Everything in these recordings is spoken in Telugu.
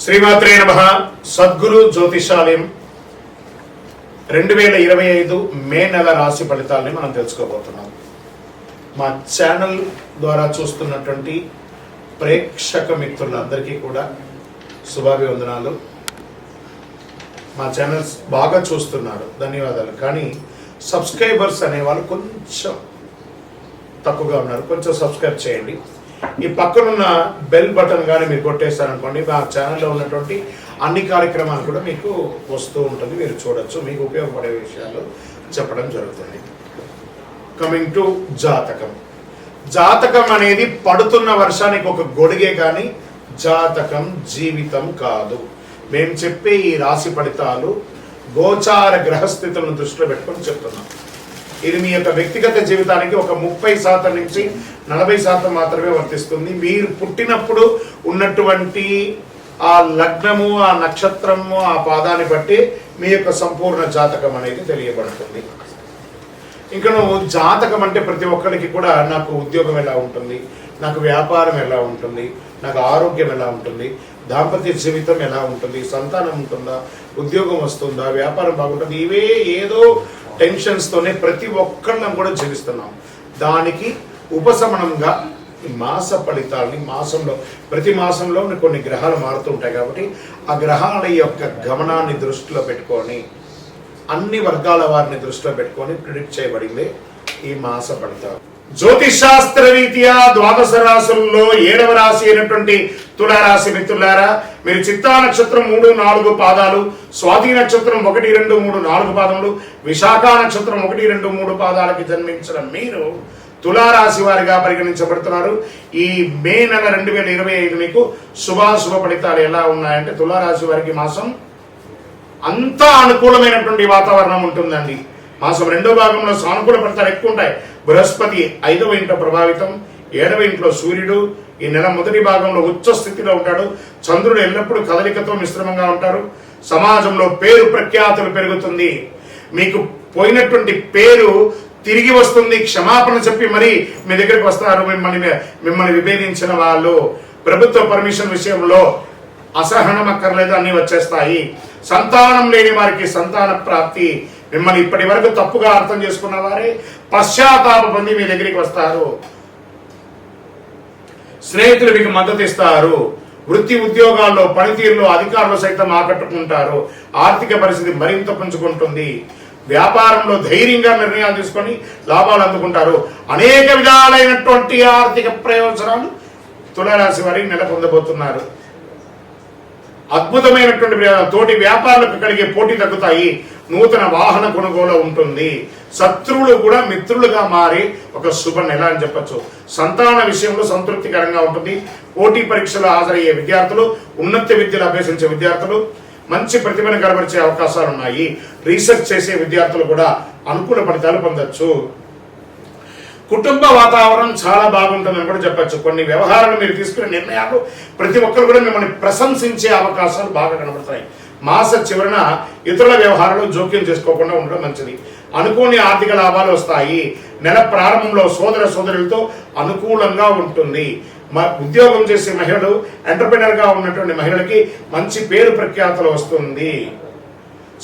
శ్రీమాత్రే నమః. సద్గురు జ్యోతిషాలయం 2025 మే నెల రాశి ఫలితాలని మనం తెలుసుకోబోతున్నాం. మా ఛానల్ ద్వారా చూస్తున్నటువంటి ప్రేక్షక మిత్రులందరికీ కూడా శుభాభివందనాలు. మా ఛానల్స్ బాగా చూస్తున్నారు, ధన్యవాదాలు. కానీ సబ్స్క్రైబర్స్ అనేవాళ్ళు కొంచెం తక్కువగా ఉన్నారు, కొంచెం సబ్స్క్రైబ్ చేయండి. ఈ పక్కనున్న బెల్ బటన్ కానీ మీరు కొట్టేస్తారనుకోండి, మా ఛానల్లో ఉన్నటువంటి అన్ని కార్యక్రమాలు కూడా మీకు వస్తూ ఉంటుంది, మీరు చూడొచ్చు. మీకు ఉపయోగపడే విషయాలు చెప్పడం జరుగుతుంది. కమింగ్ టు జాతకం. జాతకం అనేది పడుతున్న వర్షానికి ఒక గొడుగే కానీ జాతకం జీవితం కాదు. మేము చెప్పే ఈ రాశి ఫలితాలు గోచార గ్రహస్థితులను దృష్టిలో పెట్టుకొని చెప్తున్నాం. ఇది మీ యొక్క వ్యక్తిగత జీవితానికి ఒక 30% నుంచి 40% మాత్రమే వర్తిస్తుంది. మీరు పుట్టినప్పుడు ఉన్నటువంటి ఆ లగ్నము, ఆ నక్షత్రము, ఆ పాదాన్ని బట్టి మీ యొక్క సంపూర్ణ జాతకం అనేది తెలియబడుతుంది. ఇంకా నువ్వు జాతకం అంటే ప్రతి ఒక్కరికి కూడా నాకు ఉద్యోగం ఎలా ఉంటుంది, నాకు వ్యాపారం ఎలా ఉంటుంది, నాకు ఆరోగ్యం ఎలా ఉంటుంది, దాంపత్య జీవితం ఎలా ఉంటుంది, సంతానం ఉంటుందా, ఉద్యోగం వస్తుందా, వ్యాపారం బాగుంటుంది, ఇవే ఏదో టెన్షన్స్తోనే ప్రతి ఒక్కళ్ళం కూడా జీవిస్తున్నాం. దానికి ఉపశమనంగా ఈ మాస ఫలితాలని ప్రతి మాసంలో కొన్ని గ్రహాలు మారుతూ ఉంటాయి కాబట్టి ఆ గ్రహాల యొక్క గమనాన్ని దృష్టిలో పెట్టుకొని అన్ని వర్గాల వారిని దృష్టిలో పెట్టుకొని ప్రిడిక్ట్ చేయబడింది ఈ మాస ఫలితాలు. జ్యోతిషాస్త్ర రీత్యా ద్వాదశ రాశుల్లో 7వ రాశి అయినటువంటి తులారాశి మిత్రులారా, మీరు చిత్తా నక్షత్రం 3, 4 పాదాలు, స్వాతి నక్షత్రం 1, 2, 3, 4 పాదములు, విశాఖ నక్షత్రం 1, 2, 3 పాదాలకి జన్మించిన మీరు తులారాశి వారిగా పరిగణించబడుతున్నారు. ఈ మే నెల 2025 మీకు శుభాశుభ ఫలితాలు ఎలా ఉన్నాయంటే, తులారాశి వారికి మాసం అంతా అనుకూలమైనటువంటి వాతావరణం ఉంటుందండి. మాసం 2వ భాగంలో సానుకూల ఫలితాలు ఎక్కువ ఉంటాయి. బృహస్పతి 5వ ఇంట్లో ప్రభావితం, 7వ ఇంట్లో సూర్యుడు ఈ నెల మొదటి భాగంలో ఉచ్చ స్థితిలో ఉంటాడు. చంద్రుడు ఎల్లప్పుడూ కదలికతో మిశ్రమంగా ఉంటారు. సమాజంలో పేరు ప్రఖ్యాతులు పెరుగుతుంది. మీకు పోయినటువంటి పేరు తిరిగి వస్తుంది. క్షమాపణ చెప్పి మరి మీ దగ్గరికి వస్తారు మిమ్మల్ని విభేదించిన వాళ్ళు. ప్రభుత్వ పర్మిషన్ విషయంలో అసహనం అక్కర్లేదు, అన్ని వచ్చేస్తాయి. సంతానం లేని వారికి సంతాన ప్రాప్తి. మిమ్మల్ని ఇప్పటి వరకు తప్పుగా అర్థం చేసుకున్న వారే పశ్చాత్తాప పొంది మీ దగ్గరికి వస్తారు. స్నేహితులు మీకు మద్దతు ఇస్తారు. వృత్తి ఉద్యోగాల్లో పనితీరులో అధికారులు సైతం ఆకట్టుకుంటారు. ఆర్థిక పరిస్థితి మరింత పుంజుకుంటుంది. వ్యాపారంలో ధైర్యంగా నిర్ణయాలు తీసుకొని లాభాలు అందుకుంటారు. అనేక విధాలైనటువంటి ఆర్థిక ప్రయోజనాలు తులారాశి వారికి నెల పొందబోతున్నారు. అద్భుతమైనటువంటి తోటి వ్యాపారులకు కలిగే పోటీ తగ్గుతాయి. నూతన వాహన కొనుగోలు ఉంటుంది. శత్రువులు కూడా మిత్రులుగా మారి ఒక శుభ నెల అని చెప్పచ్చు. సంతాన విషయంలో సంతృప్తికరంగా ఉంటుంది. పోటీ పరీక్షలు హాజరయ్యే విద్యార్థులు, ఉన్నత విద్యలు అభ్యసించే విద్యార్థులు మంచి ప్రతిభను కనబరిచే అవకాశాలు ఉన్నాయి. రీసెర్చ్ చేసే విద్యార్థులు కూడా అనుకూల ఫలితాలు పొందొచ్చు. కుటుంబ వాతావరణం చాలా బాగుంటుందని కూడా చెప్పచ్చు. కొన్ని వ్యవహారాలు మీరు తీసుకునే నిర్ణయాలు ప్రతి ఒక్కరు కూడా మిమ్మల్ని ప్రశంసించే అవకాశాలు బాగా కనబడతాయి. మాస చివరన ఇతరుల వ్యవహారాలు జోక్యం చేసుకోకుండా ఉండడం మంచిది. అనుకోని ఆర్థిక లాభాలు వస్తాయి. నెల ప్రారంభంలో సోదర సోదరులతో అనుకూలంగా ఉంటుంది. ఉద్యోగం చేసే మహిళలు, ఎంటర్ప్రెనర్ గా ఉన్నటువంటి మహిళలకి మంచి పేరు ప్రఖ్యాతులు వస్తుంది.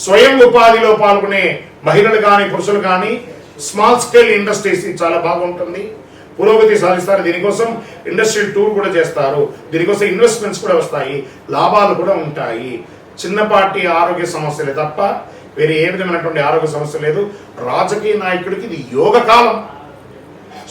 స్వయం ఉపాధిలో పాల్గొనే మహిళలు కానీ పురుషులు కానీ స్మాల్ స్కేల్ ఇండస్ట్రీస్ చాలా బాగుంటుంది. పురోగతి సాధిస్తారు. దీనికోసం ఇండస్ట్రియల్ టూర్ కూడా చేస్తారు. దీనికోసం ఇన్వెస్ట్మెంట్స్ కూడా వస్తాయి. లాభాలు కూడా ఉంటాయి. చిన్నపాటి ఆరోగ్య సమస్యలే తప్ప వేరే ఏ విధమైనటువంటి ఆరోగ్య సమస్య లేదు. రాజకీయ నాయకుడికి ఇది యోగ కాలం.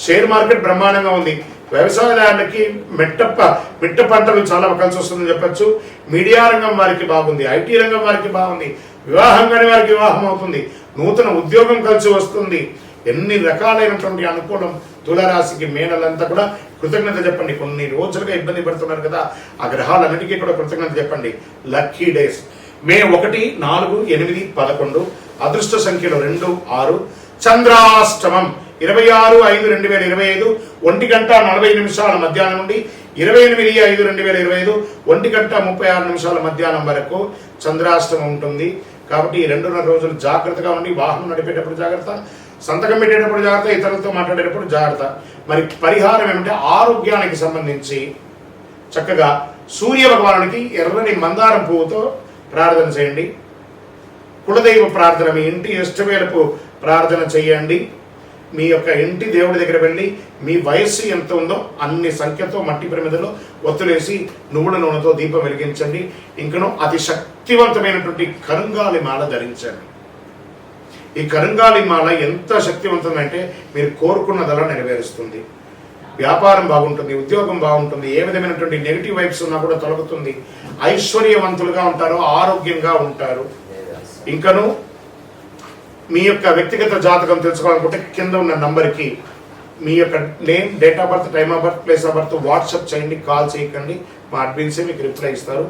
షేర్ మార్కెట్ బ్రహ్మాండంగా ఉంది. వ్యవసాయదారులకి మిట్ట పంటలు చాలా కలిసి వస్తుందని చెప్పచ్చు. మీడియా రంగం వారికి బాగుంది. ఐటీ రంగం వారికి బాగుంది. వివాహం కాని వారికి వివాహం అవుతుంది. నూతన ఉద్యోగం కలిసి వస్తుంది. ఎన్ని రకాలైనటువంటి అనుకూలం తులారాశికి. మేనలంతా కూడా కృతజ్ఞత చెప్పండి. కొన్ని రోజులుగా ఇబ్బంది పడుతున్నారు కదా, ఆ గ్రహాలన్నిటికీ కూడా కృతజ్ఞత చెప్పండి. లక్కీ డేస్ మే 1, 4, 8, 11. అదృష్ట సంఖ్యలు 2, 6. చంద్రాష్టమం 26/5/2025 1:40 మధ్యాహ్నం నుండి 28/5/2025 1:36 మధ్యాహ్నం వరకు చంద్రాష్టమం ఉంటుంది. కాబట్టి ఈ 2.5 రోజులు జాగ్రత్తగా ఉండి, వాహనం నడిపేటప్పుడు జాగ్రత్త, సంతకం పెట్టేటప్పుడు జాగ్రత్త, ఇతరులతో మాట్లాడేటప్పుడు జాగ్రత్త. మరి పరిహారం ఏమంటే ఆరోగ్యానికి సంబంధించి చక్కగా సూర్య భగవానుడికి ఎర్రని మందారం పువ్వుతో ప్రార్థన చేయండి. కులదైవ ప్రార్థన, మీ ఇంటి ఇష్టవేళపు ప్రార్థన చేయండి. మీ యొక్క ఇంటి దేవుడి దగ్గర వెళ్ళి మీ వయస్సు ఎంత ఉందో అన్ని సంఖ్యతో మట్టి ప్రమిదలో ఒత్తులేసి నువ్వుల నూనెతో దీపం వెలిగించండి. ఇంకను అతి శక్తివంతమైనటువంటి కరుంగాలి మాల ధరించండి. ఈ కరుంగాలి మాల ఎంత శక్తివంతమంటే మీరు కోరుకున్నదలా నెరవేరుస్తుంది. వ్యాపారం బాగుంటుంది, ఉద్యోగం బాగుంటుంది, ఏ విధమైనటువంటి నెగిటివ్ వైబ్స్ ఉన్నా కూడా తొలగుతుంది. ఐశ్వర్యవంతులుగా ఉంటారు, ఆరోగ్యంగా ఉంటారు. ఇంకను మీ యొక్క వ్యక్తిగత జాతకం తెలుసుకోవాలనుకుంటే కింద ఉన్న నంబర్కి మీ యొక్క name, date of birth, time of birth, place of birth WhatsApp చేయండి, కాల్ చేయకండి. మా అడ్మిన్సే మీకు రిప్లై ఇస్తారు.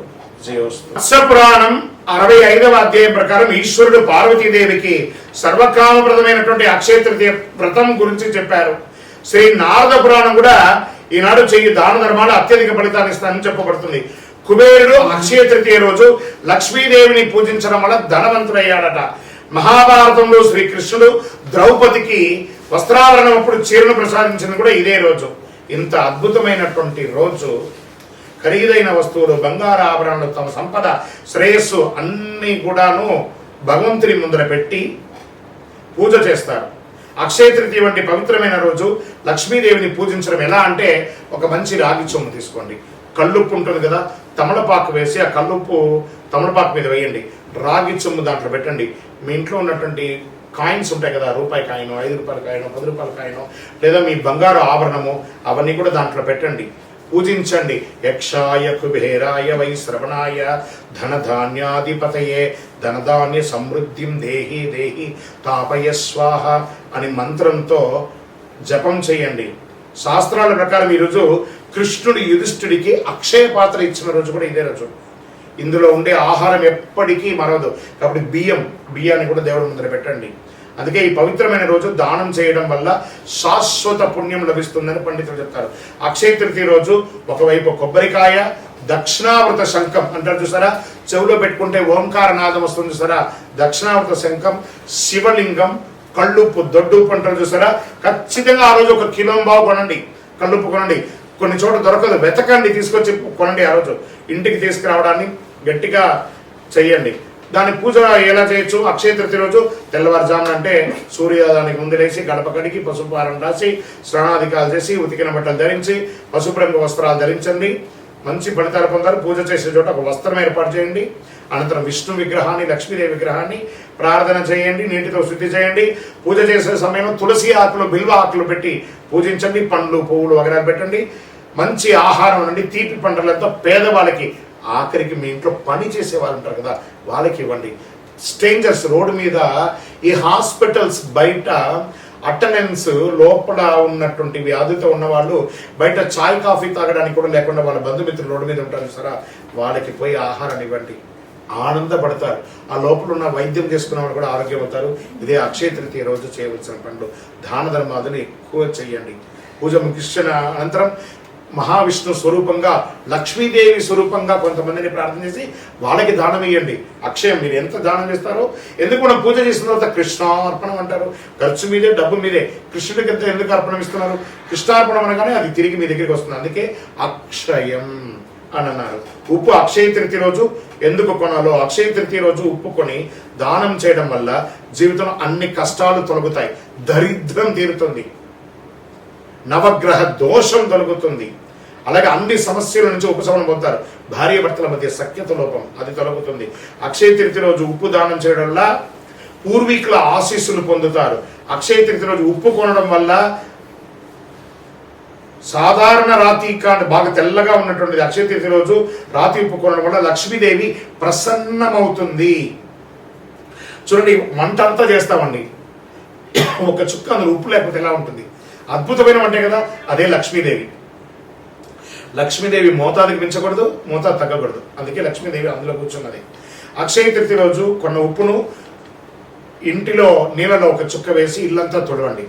పురాణం 65వ అధ్యాయం ప్రకారం ఈశ్వరుడు పార్వతీదేవికి సర్వకామప్రదమైనటువంటి అక్షయ తృతీయ వ్రతం గురించి చెప్పారు. శ్రీ నారద పురాణం కూడా ఈనాడు చెయ్యి దాన ధర్మాలు అత్యధిక ఫలితాన్ని ఇస్తానని చెప్పబడుతుంది. కుబేరుడు అక్షయ తృతీయ రోజు లక్ష్మీదేవిని పూజించడం వల్ల ధనవంతుడయ్యాడట. మహాభారతంలో శ్రీకృష్ణుడు ద్రౌపదికి వస్త్రావరణం అప్పుడు చీరను ప్రసాదించింది కూడా ఇదే రోజు. ఇంత అద్భుతమైనటువంటి రోజు ఖరీదైన వస్తువులు, బంగారు ఆభరణాలు, తమ సంపద, శ్రేయస్సు అన్నీ కూడాను భగవంతుని ముందర పెట్టి పూజ చేస్తారు. అక్షయ తృతీయ వంటి పవిత్రమైన రోజు లక్ష్మీదేవిని పూజించడం ఎలా అంటే, ఒక మంచి రాగి చెంబు తీసుకోండి, కల్లుప్పు ఉంటుంది కదా, తమలపాకు వేసి ఆ కల్లుప్పు తమలపాకు మీద వేయండి, రాగి చెంబు దాంట్లో పెట్టండి. మీ ఇంట్లో ఉన్నటువంటి కాయిన్స్ ఉంటాయి కదా, రూపాయి కాయిన్, 5 రూపాయల కాయిన్, 10 రూపాయల కాయిన్, లేదా మీ బంగారు ఆభరణము, అవన్నీ కూడా దాంట్లో పెట్టండి, పూజించండి. యక్షాయ కుబేరాయ వై శ్రవణాయ ధనధాన్యాధిపతయే ధనధాన్య సమృద్ధిం దేహి దేహి తాపయ స్వాహ అని మంత్రంతో జపం చేయండి. శాస్త్రాల ప్రకారం ఈరోజు కృష్ణుడు యుధిష్ఠుడికి అక్షయ పాత్ర ఇచ్చిన రోజు కూడా ఇదే రోజు. ఇందులో ఉండే ఆహారం ఎప్పటికీ మరవదు. కాబట్టి బియ్యాన్ని కూడా దేవుడి ముందర పెట్టండి. అందుకే ఈ పవిత్రమైన రోజు దానం చేయడం వల్ల శాశ్వత పుణ్యం లభిస్తుందని పండితులు చెప్తారు. అక్షయ తృతీయ రోజు ఒకవైపు కొబ్బరికాయ, దక్షిణావృత శంఖం అంటారు చూసారా, చెవులో పెట్టుకుంటే ఓంకార నాదం వస్తుంది చూసారా, దక్షిణావృత శంఖం, శివలింగం, కళ్ళుప్పు, దొడ్డుప్పు అంటారు చూసారా, ఖచ్చితంగా ఆ రోజు 1 కిలో కొనండి, కళ్ళుప్పు కొనండి. కొన్ని చోట్ల దొరకదు, వెతకండి, తీసుకొచ్చి కొనండి. ఆ రోజు ఇంటికి తీసుకురావడాన్ని గట్టిగా చెయ్యండి. దాని పూజ ఎలా చేయొచ్చు? అక్షయ తృతీయ రోజు తెల్లవారుజామున అంటే సూర్యోదయానికి ముందు లేచి గడప కడిగి పసుపు హారం రాసి స్నానాధికాలు చేసి ఉతికిన బట్టలు ధరించి పసుపు రంగు వస్త్రాలు ధరించండి. మంచి ఫలితాలు పొందారు. పూజ చేసే చోట ఒక వస్త్రం ఏర్పాటు చేయండి. అనంతరం విష్ణు విగ్రహాన్ని, లక్ష్మీదేవి విగ్రహాన్ని ప్రార్థన చేయండి, నీటితో శుద్ధి చేయండి. పూజ చేసే సమయంలో తులసి ఆకులు, బిల్వ ఆకులు పెట్టి పూజించండి. పండ్లు, పువ్వులు వగైరా పెట్టండి. మంచి ఆహారం నుండి తీపి పంటలతో పేదవాళ్ళకి, ఆఖరికి మీ ఇంట్లో పని చేసే వాళ్ళు ఉంటారు కదా, వాళ్ళకి ఇవ్వండి. స్ట్రేంజర్స్ రోడ్డు మీద, ఈ హాస్పిటల్స్ బయట అటెండెన్స్ లోపల ఉన్నటువంటి వ్యాధితో ఉన్న వాళ్ళు బయట చాయ్ కాఫీ తాగడానికి కూడా లేకుండా వాళ్ళ బంధుమిత్రులు రోడ్డు మీద ఉంటారు సరే, వాళ్ళకి పోయి ఆహారాన్ని ఇవ్వండి, ఆనందపడతారు. ఆ లోపల ఉన్న వైద్యం చేసుకున్న వాళ్ళు కూడా ఆరోగ్యం అవుతారు. ఇదే అక్షయ తృతీయ రోజు చేయవలసిన పనులు. దాన ధర్మాదులు ఎక్కువ చేయండి. పూజ ముగిసిన అనంతరం మహావిష్ణు స్వరూపంగా, లక్ష్మీదేవి స్వరూపంగా కొంతమందిని ప్రార్థన చేసి వాళ్ళకి దానం ఇవ్వండి. అక్షయం మీరు ఎంత దానం చేస్తారో, ఎందుకు మనం పూజ చేసిన తర్వాత కృష్ణార్పణం అంటారు. ఖర్చు మీదే, డబ్బు మీదే. కృష్ణుడికి ఎంత ఎందుకు అర్పణం ఇస్తున్నారు? కృష్ణార్పణం అనగానే అది తిరిగి మీ దగ్గరికి వస్తుంది. అందుకే అక్షయం అని అన్నారు. ఉప్పు అక్షయ తృతీయ రోజు ఎందుకు కొనాలో, అక్షయ తృతీయ రోజు ఉప్పు కొని దానం చేయడం వల్ల జీవితంలో అన్ని కష్టాలు తొలగుతాయి, దరిద్రం తీరుతుంది, నవగ్రహ దోషం తొలగుతుంది. అలాగే అన్ని సమస్యల నుంచి ఉపశమనం పొందుతారు. భార్య భర్తల మధ్య సఖ్యత లోపం అది తొలగుతుంది. అక్షయ తృతీయ రోజు ఉప్పు దానం చేయడం వల్ల పూర్వీకుల ఆశీస్సులు పొందుతారు. అక్షయ తృతీయ రోజు ఉప్పు కొనడం వల్ల సాధారణ రాతి కాండ బాగా తెల్లగా ఉన్నటువంటిది అక్షయ తృతీయ రోజు రాతి ఉప్పు కొనడం వల్ల లక్ష్మీదేవి ప్రసన్నమవుతుంది. చూడండి, వంట అంతా చేస్తామండి, ఒక చుక్క అందులో ఉప్పు లేకపోతే ఎలా ఉంటుంది? అద్భుతమైన వంటే కదా, అదే లక్ష్మీదేవి. లక్ష్మీదేవి మోతాదుకి మించకూడదు, మోతాదు తగ్గకూడదు. అందుకే లక్ష్మీదేవి అందులో కూర్చున్నది. అక్షయ తృతీయ రోజు కొన్న ఉప్పును ఇంటిలో నీళ్ళలో ఒక చుక్క వేసి ఇల్లంతా తుడవండి,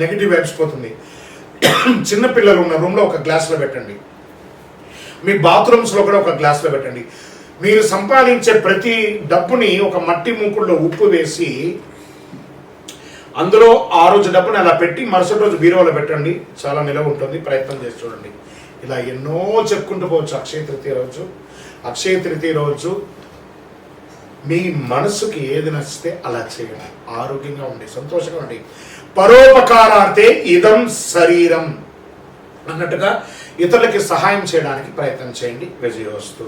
నెగిటివ్ వైబ్స్ పోతుంది. చిన్నపిల్లలు ఉన్న రూమ్లో ఒక గ్లాస్లో పెట్టండి. మీ బాత్రూమ్స్లో కూడా ఒక గ్లాస్లో పెట్టండి. మీరు సంపాదించే ప్రతి డబ్బుని ఒక మట్టి మూకుల్లో ఉప్పు వేసి అందులో ఆ రోజు డబ్బుని అలా పెట్టి మరుసటి రోజు బీరువాలో పెట్టండి. చాలా నిలవ ఉంటుంది. ప్రయత్నం చేసి చూడండి. ఇలా ఎన్నో చెప్పుకుంటూ పోవచ్చు. అక్షయ తృతీయ రోజు మీ మనసుకి ఏది నచ్చితే అలా చేయండి. ఆరోగ్యంగా ఉండి సంతోషంగా ఉండి, పరోపకారార్థే ఇదం శరీరం అన్నట్టుగా ఇతరులకి సహాయం చేయడానికి ప్రయత్నం చేయండి. విజయోస్తు.